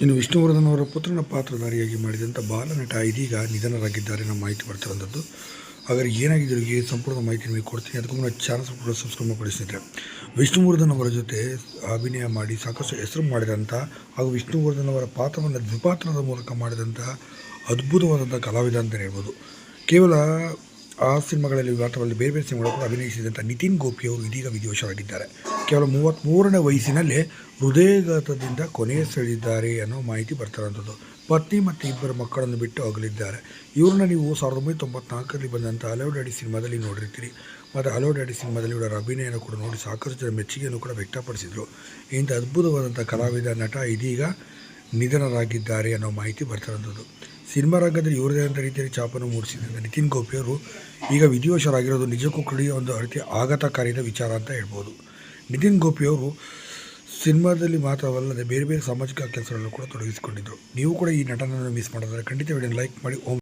ಇನ್ನು ವಿಷ್ಣುವರ್ಧನ್ ಅವರ ಪುತ್ರನ ಪಾತ್ರಧಾರಿಯಾಗಿ ಮಾಡಿದಂಥ ಬಾಲನಟ ಇದೀಗ ನಿಧನರಾಗಿದ್ದಾರೆ ನಮ್ಮ ಮಾಹಿತಿ ಬರ್ತಿರೋಂಥದ್ದು. ಹಾಗಾದರೆ ಏನಾಗಿದೆ ಈ ಸಂಪೂರ್ಣ ಮಾಹಿತಿ ನಿಮಗೆ ಕೊಡ್ತೀನಿ. ಅದಕ್ಕೂ ಮುನ್ನ ಚಾನಲ್ ಕೂಡ ಸಬ್ಸ್ಕ್ರೈಬ್ ಮಾಡಿಸಿದ್ರೆ ವಿಷ್ಣುವರ್ಧನ್ ಅವರ ಜೊತೆ ಅಭಿನಯ ಮಾಡಿ ಸಾಕಷ್ಟು ಹೆಸರು ಮಾಡಿದಂಥ ಹಾಗೂ ವಿಷ್ಣುವರ್ಧನ್ ಅವರ ಪಾತ್ರವನ್ನು ದ್ವಿಪಾತ್ರದ ಮೂಲಕ ಮಾಡಿದಂಥ ಅದ್ಭುತವಾದಂಥ ಕಲಾವಿದ ಅಂತಲೇ ಹೇಳ್ಬೋದು. ಕೇವಲ ಆ ಸಿನಿಮಾಗಳಲ್ಲಿ ಮಾತ್ರವಲ್ಲ, ಬೇರೆ ಬೇರೆ ಸಿನಿಮಾಗಳು ಕೂಡ ಅಭಿನಯಿಸಿದಂಥ ನಿತಿನ್ ಗೋಪಿ ಅವರು ಇದೀಗ ವಿಧಿವಶರಾಗಿದ್ದಾರೆ. ಕೇವಲ 33ನೇ ವಯಸ್ಸಿನಲ್ಲೇ ಹೃದಯಘಾತದಿಂದ ಕೊನೆಯ ಸೆಳೆದಿದ್ದಾರೆ ಅನ್ನೋ ಮಾಹಿತಿ ಬರ್ತಿರೋಂಥದ್ದು. ಪತ್ನಿ ಮತ್ತು 2 ಮಕ್ಕಳನ್ನು ಬಿಟ್ಟು ಅಗಲಿದ್ದಾರೆ. ಇವ್ರನ್ನ ನೀವು 1994ರಲ್ಲಿ ಬಂದಂಥ ಹಲೋ ಡ್ಯಾಡಿ ಸಿನಿಮಾದಲ್ಲಿ ನೋಡಿರ್ತೀರಿ. ಮತ್ತು ಹಲೋ ಡ್ಯಾಡಿ ಸಿನಿಮಾದಲ್ಲಿ ಇವರ ಅಭಿನಯನ ಕೂಡ ನೋಡಿ ಸಾಕಷ್ಟು ಜನ ಮೆಚ್ಚುಗೆಯನ್ನು ಕೂಡ ವ್ಯಕ್ತಪಡಿಸಿದರು. ಇಂಥ ಅದ್ಭುತವಾದಂಥ ಕಲಾವಿದ ನಟ ಇದೀಗ ನಿಧನರಾಗಿದ್ದಾರೆ ಅನ್ನೋ ಮಾಹಿತಿ ಬರ್ತಿರೋಂಥದ್ದು. ಸಿನಿಮಾ ರಂಗದಲ್ಲಿ ಇವರದೇ ಆದ ರೀತಿಯಲ್ಲಿ ಛಾಪನ್ನು ಮೂಡಿಸಿದಂಥ ನಿತಿನ್ ಗೋಪಿ ಅವರು ಈಗ ವಿಧಿವಶರಾಗಿರೋದು ನಿಜಕ್ಕೂ ಕೂಡ ಒಂದು ರೀತಿಯ ಆಘಾತಕಾರಿಯಾದ ವಿಚಾರ ಅಂತ ಹೇಳ್ಬೋದು. ನಿತಿನ್ ಗೋಪಿ ಅವರು ಸಿನಿಮಾದಲ್ಲಿ ಮಾತ್ರವಲ್ಲದೆ ಬೇರೆ ಬೇರೆ ಸಾಮಾಜಿಕ ಕೆಲಸಗಳನ್ನು ಕೂಡ ತೊಡಗಿಸಿಕೊಂಡಿದ್ದರು. ನೀವು ಕೂಡ ಈ ನಟನನ್ನು ಮಿಸ್ ಮಾಡಿದ್ರೆ ಖಂಡಿತ ವಿಡಿಯೋನ ಲೈಕ್ ಮಾಡಿ.